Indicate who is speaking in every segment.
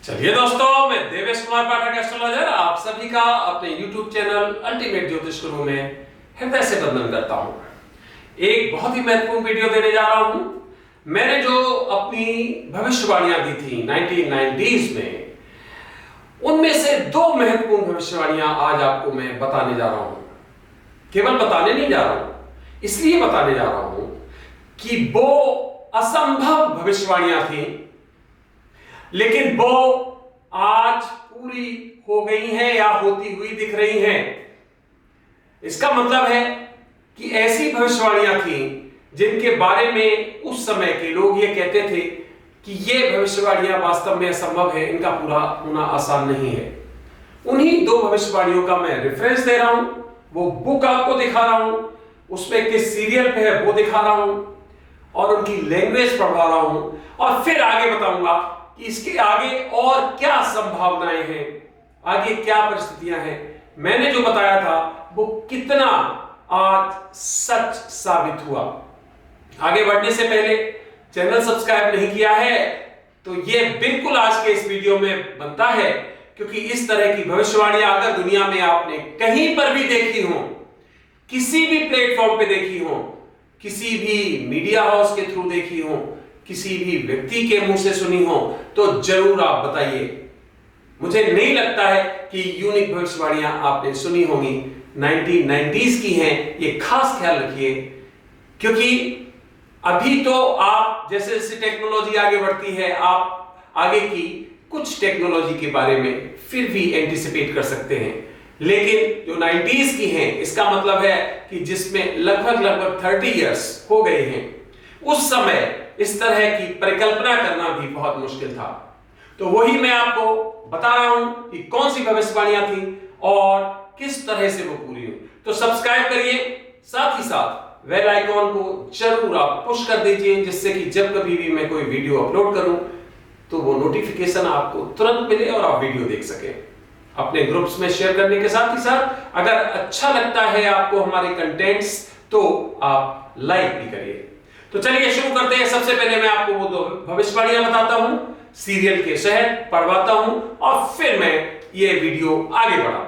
Speaker 1: चलिए दोस्तों, मैं देवेश कुमार पाठक एस्ट्रोलॉजर आप सभी का अपने YouTube चैनल अल्टीमेट ज्योतिष गुरु में हृदय से वंदन करता हूं। एक बहुत ही महत्वपूर्ण वीडियो देने जा रहा हूं। मैंने जो अपनी भविष्यवाणियां दी थी 1990s में, उनमें से दो महत्वपूर्ण भविष्यवाणियां आज आपको मैं बताने जा रहा हूं। केवल बताने नहीं जा रहा हूं, इसलिए बताने जा रहा हूं कि वो असंभव भविष्यवाणियां थी, लेकिन वो आज पूरी हो गई हैं या होती हुई दिख रही हैं। इसका मतलब है कि ऐसी भविष्यवाणियां थी जिनके बारे में उस समय के लोग ये कहते थे कि ये भविष्यवाणियां वास्तव में असंभव है, इनका पूरा होना आसान नहीं है। उन्हीं दो भविष्यवाणियों का मैं रेफरेंस दे रहा हूं, वो बुक आपको दिखा रहा हूं, उसमें किस सीरियल पे है वो दिखा रहा हूं और उनकी लैंग्वेज पढ़वा रहा हूं, और फिर आगे बताऊंगा कि इसके आगे और क्या संभावनाएं हैं, आगे क्या परिस्थितियां हैं। मैंने जो बताया था वो कितना आज सच साबित हुआ। आगे बढ़ने से पहले चैनल सब्सक्राइब नहीं किया है तो ये बिल्कुल आज के इस वीडियो में बनता है, क्योंकि इस तरह की भविष्यवाणियां अगर दुनिया में आपने कहीं पर भी देखी हो, किसी भी प्लेटफॉर्म पे देखी हो, किसी भी मीडिया हाउस के थ्रू देखी हो, किसी भी व्यक्ति के मुंह से सुनी हो, तो जरूर आप बताइए। मुझे नहीं लगता है कि यूनिक भविष्यवाणियां आपने सुनी होंगी, 1990s की हैं, ये खास ख्याल रखिए। क्योंकि अभी तो आप जैसे जैसे टेक्नोलॉजी आगे बढ़ती है, आप आगे की कुछ टेक्नोलॉजी के बारे में फिर भी एंटिसिपेट कर सकते हैं, लेकिन जो 90s की हैं, इसका मतलब है कि जिसमें लगभग 30 इयर्स हो गए हैं, उस समय इस तरह की परिकल्पना करना भी बहुत मुश्किल था। तो वही मैं आपको बता रहा हूं कि कौन सी भविष्यवाणियां थी और किस तरह से वो पूरी हुई। तो सब्सक्राइब करिए, साथ ही साथ बेल आइकॉन को जरूर आप पुश कर दीजिए, जिससे कि जब कभी भी मैं कोई वीडियो अपलोड करूं तो वो नोटिफिकेशन आपको तुरंत मिले और आप वीडियो देख सकें। अपने ग्रुप्स में शेयर करने के साथ ही साथ अगर अच्छा लगता है आपको हमारे कंटेंट्स तो आप लाइक भी करिए। तो चलिए शुरू करते हैं। सबसे पहले मैं आपको वो दो भविष्यवाणियां बताता हूं, सीरियल के शहर पढ़वाता हूं और फिर मैं ये वीडियो आगे बढ़ाता हूं।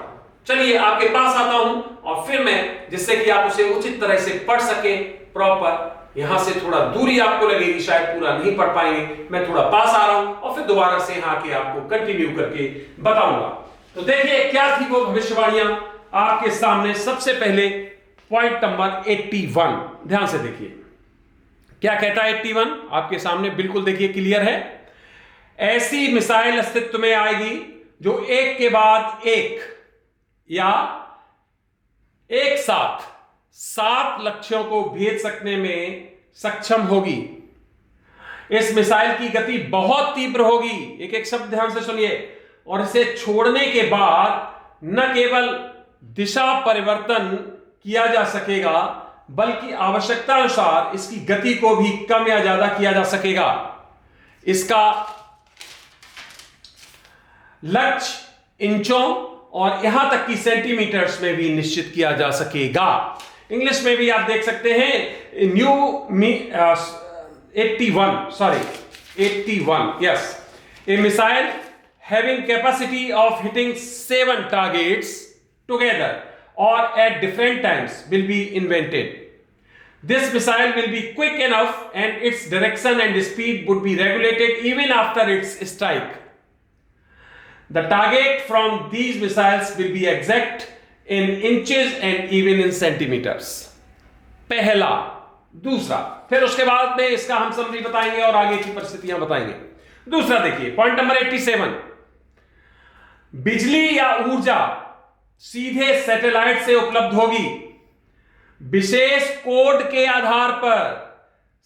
Speaker 1: चलिए आपके पास आता हूं और फिर मैं, जिससे कि आप उसे उचित तरह से पढ़ सके प्रॉपर। यहां से थोड़ा दूरी आपको लगेगी, शायद पूरा नहीं पढ़ पाएंगे, मैं थोड़ा पास आ रहा हूं और फिर दोबारा से यहां के आपको कंटिन्यू करके बताऊंगा। तो देखिए क्या थी वो भविष्यवाणियां आपके सामने। सबसे पहले पॉइंट नंबर 81, ध्यान से देखिए क्या कहता है 81 आपके सामने, बिल्कुल देखिए क्लियर है। ऐसी मिसाइल अस्तित्व में आएगी जो एक के बाद एक या एक साथ 7 लक्ष्यों को भेज सकने में सक्षम होगी। इस मिसाइल की गति बहुत तीव्र होगी, एक एक शब्द ध्यान से सुनिए, और इसे छोड़ने के बाद न केवल दिशा परिवर्तन किया जा सकेगा बल्कि आवश्यकता अनुसार इसकी गति को भी कम या ज्यादा किया जा सकेगा। इसका लक्ष्य इंचों और यहां तक कि सेंटीमीटर्स में भी निश्चित किया जा सकेगा। इंग्लिश में भी आप देख सकते हैं, 81 yes, A missile having capacity of hitting 7 targets together or at different times will be invented. This missile will be quick enough and its direction and speed would be regulated even after its strike. The target from these missiles will be exact in inches and even in centimeters. पहला, दूसरा, फिर उसके बाद में इसका हम summary बताएंगे और आगे की परिस्थितियां बताएंगे। दूसरा देखिए पॉइंट नंबर 87, बिजली या ऊर्जा सीधे सैटेलाइट से उपलब्ध होगी। विशेष कोड के आधार पर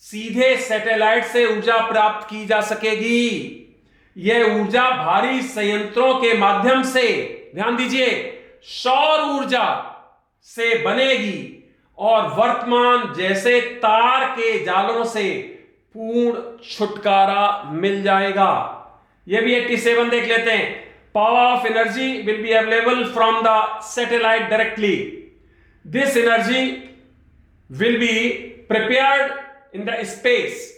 Speaker 1: सीधे सैटेलाइट से ऊर्जा प्राप्त की जा सकेगी। यह ऊर्जा भारी संयंत्रों के माध्यम से, ध्यान दीजिए, सौर ऊर्जा से बनेगी और वर्तमान जैसे तार के जालों से पूर्ण छुटकारा मिल जाएगा। यह भी 87 देख लेते हैं। Power of energy will be available from the satellite directly. This energy will be prepared in the space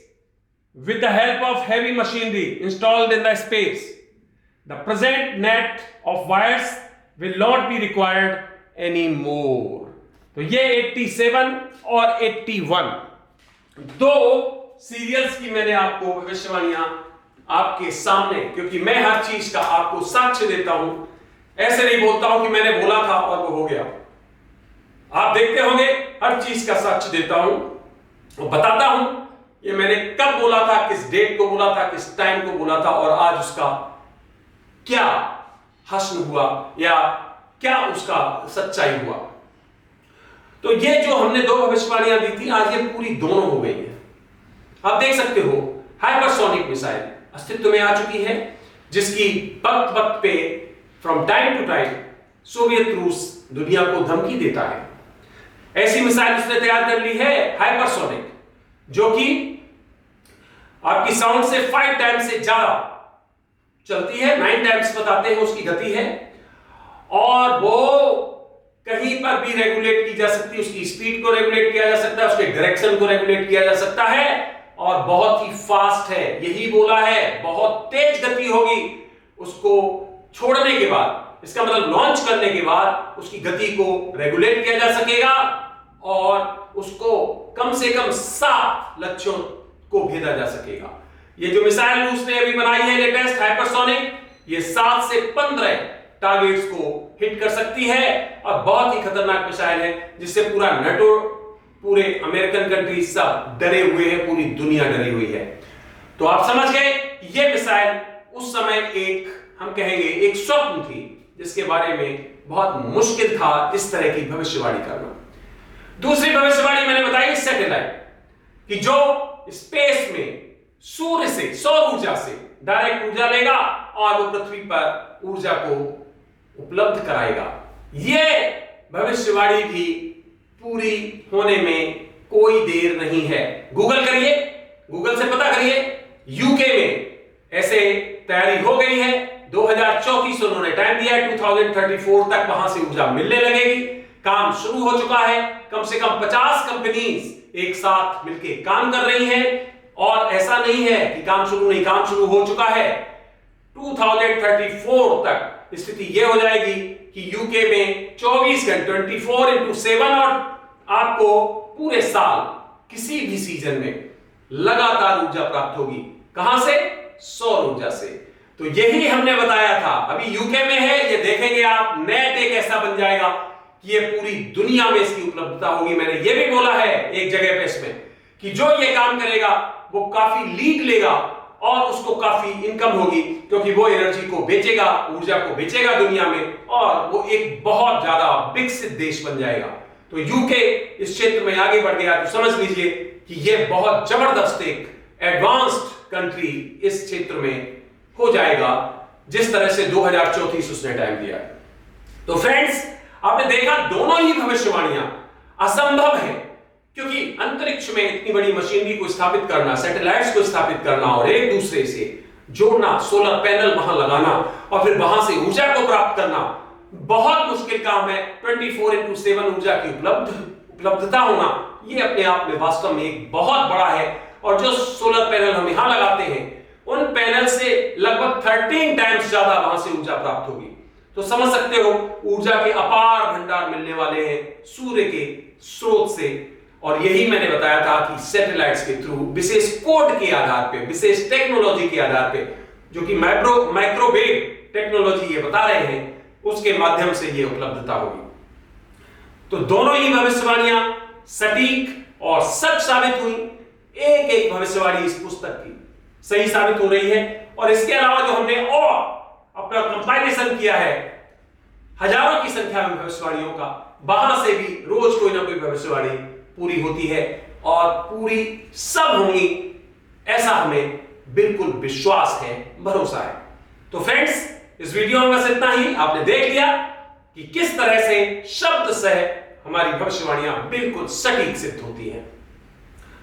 Speaker 1: with the help of heavy machinery installed in the space. The present net of wires will not be required any more. तो ये 87 और 81 दो serials की मैंने आपको भविष्यवाणियां आपके सामने, क्योंकि मैं हर चीज का आपको साक्ष्य देता हूं, ऐसे नहीं बोलता हूं कि मैंने बोला था और वो हो गया। आप देखते होंगे हर चीज का साक्ष्य देता हूं और बताता हूं ये मैंने कब बोला था, किस डेट को बोला था, किस टाइम को बोला था और आज उसका क्या हश्न हुआ या क्या उसका सच्चाई हुआ। तो ये जो हमने दो भविष्यवाणियां दी थी, आज ये पूरी दोनों हो गई है। आप देख सकते हो हाइपरसोनिक मिसाइल अस्तित्व में आ चुकी है, जिसकी वक्त वक्त पे from time to time Soviet रूस दुनिया को धमकी देता है। ऐसी मिसाइल उसने तैयार कर ली है हाइपरसोनिक, जो कि आपकी साउंड से 5 टाइम्स से ज्यादा चलती है, 9 टाइम्स बताते हैं उसकी गति है, और वो कहीं पर भी रेगुलेट की जा सकती है। उसकी स्पीड को रेगुलेट किया जा सकता है, उसके डायरेक्शन को रेगुलेट किया जा सकता है, और बहुत ही फास्ट है। यही बोला है, बहुत तेज गति होगी उसको छोड़ने के बाद, इसका मतलब लॉन्च करने के बाद उसकी गति को रेगुलेट किया जा सकेगा और उसको कम से कम 7 लक्ष्यों को भेजा जा सकेगा। ये जो मिसाइल रूस ने अभी बनाई है लेटेस्ट हाइपरसोनिक, ये 7 से 15 टारगेट्स को हिट कर सकती है और बहुत ही खतरनाक मिसाइल है, जिससे पूरा नाटो, पूरे अमेरिकन कंट्रीज सब डरे हुए हैं, पूरी दुनिया डरी हुई है। तो आप समझ गए ये मिसाइल उस समय एक, हम कहेंगे एक स्वप्न थी, जिसके बारे में बहुत मुश्किल था इस तरह की भविष्यवाणी करना। दूसरी भविष्यवाणी मैंने बताई सैटेलाइट कि जो स्पेस में सूर्य से, सौर ऊर्जा से डायरेक्ट ऊर्जा लेगा और वो पृथ्वी पर ऊर्जा को उपलब्ध कराएगा। यह भविष्यवाणी भी पूरी होने में कोई देर नहीं है। गूगल करिए, गूगल से पता करिए, यूके में ऐसे तैयारी हो गई है। 2034 उन्होंने टाइम दिया है, 2034 तक वहां से ऊर्जा मिलने लगेगी। काम शुरू हो चुका है, कम से कम 50 कंपनीज एक साथ मिलकर काम कर रही हैं, और ऐसा नहीं है कि काम शुरू नहीं, काम शुरू हो चुका है। 2034 तक स्थिति यह हो जाएगी कि यूके में 24 घंटे 24x7 और आपको पूरे साल किसी भी सीजन में लगातार ऊर्जा प्राप्त होगी। कहां से? सौर ऊर्जा से। तो यही हमने बताया था, अभी यूके में है, ये देखेंगे आप, नेट एक ऐसा बन जाएगा कि ये पूरी दुनिया में इसकी उपलब्धता होगी। मैंने ये भी बोला है एक जगह पे इसमें कि जो ये काम करेगा वो काफी लीड लेगा और उसको काफी इनकम होगी, क्योंकि वो एनर्जी को बेचेगा, ऊर्जा को बेचेगा दुनिया में, और वो एक बहुत ज्यादा विकसित देश बन जाएगा। तो यूके इस क्षेत्र में आगे बढ़ गया, तो समझ लीजिए कि ये बहुत जबरदस्त एक एडवांस्ड कंट्री इस क्षेत्र में हो जाएगा, जिस तरह से 2034 उसने टाइम दिया है। तो फ्रेंड्स, आपने देखा दोनों ही भविष्यवाणियां असंभव है, क्योंकि अंतरिक्ष में इतनी बड़ी मशीनरी को स्थापित करना, सैटेलाइट्स को स्थापित करना और एक दूसरे से जोड़ना, सोलर पैनल वहां लगाना और फिर वहां से ऊर्जा को प्राप्त करना बहुत मुश्किल काम है। 24x7 ऊर्जा की उपलब्धता होना, ये अपने आप में वास्तव में एक बहुत बड़ा है। और जो सोलर पैनल हम यहां लगाते हैं, उन पैनल से लगभग 13 टाइम्स ज्यादा वहां से ऊर्जा प्राप्त होगी। तो समझ सकते हो ऊर्जा के अपार भंडार मिलने वाले हैं सूर्य के स्रोत से। और यही मैंने बताया था कि सैटेलाइट्स के थ्रू, विशेष कोड के आधार पे, विशेष टेक्नोलॉजी के आधार पे, जो कि माइक्रोवेव टेक्नोलॉजी ये बता रहे हैं, उसके माध्यम से ये उपलब्धता होगी। तो दोनों ही भविष्यवाणियां सटीक और सच साबित हुई। एक एक भविष्यवाणी इस पुस्तक की सही साबित हो रही है। और इसके अलावा जो हमने और अपना कंपाइलेशन किया है हजारों की संख्या में भविष्यवाणियों का, वहां से भी रोज कोई ना कोई भविष्यवाणी पूरी होती है और पूरी सब होंगी, ऐसा हमें बिल्कुल विश्वास है, भरोसा है। तो फ्रेंड्स, इस वीडियो में बस इतना ही। आपने देख लिया कि किस तरह से शब्द से हमारी भविष्यवाणियां बिल्कुल सटीक सिद्ध होती हैं।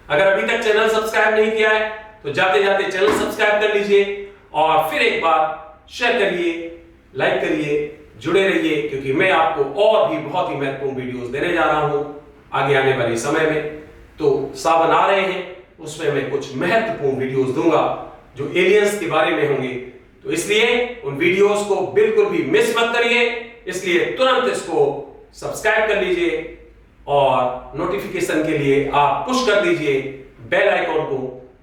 Speaker 1: अगर अभी तक चैनल सब्सक्राइब नहीं किया है तो जाते जाते चैनल सब्सक्राइब कर लीजिए और फिर एक बार शेयर करिए, लाइक करिए, जुड़े रहिए, क्योंकि मैं आपको और भी बहुत ही महत्वपूर्ण वीडियोस देने जा रहा हूं आगे आने वाले समय में। तो सावन आ रहे हैं, उसमें मैं कुछ महत्वपूर्ण वीडियोस दूंगा जो एलियंस के बारे में होंगे, तो इसलिए उन वीडियोस को बिल्कुल भी मिस मत करिए। इसलिए तुरंत इसको सब्सक्राइब कर लीजिए और नोटिफिकेशन के लिए आप पुश कर दीजिए बेल आइकॉन को।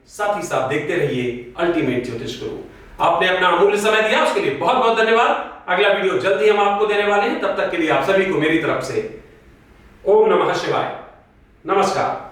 Speaker 1: साथ ही साथ देखते रहिए अल्टीमेट ज्योतिष गुरु। आपने अपना अमूल्य समय दिया, उसके लिए बहुत बहुत धन्यवाद। अगला वीडियो जल्दी हम आपको देने वाले हैं। तब तक के लिए आप सभी को मेरी तरफ से ओम नमः शिवाय, नमस्कार।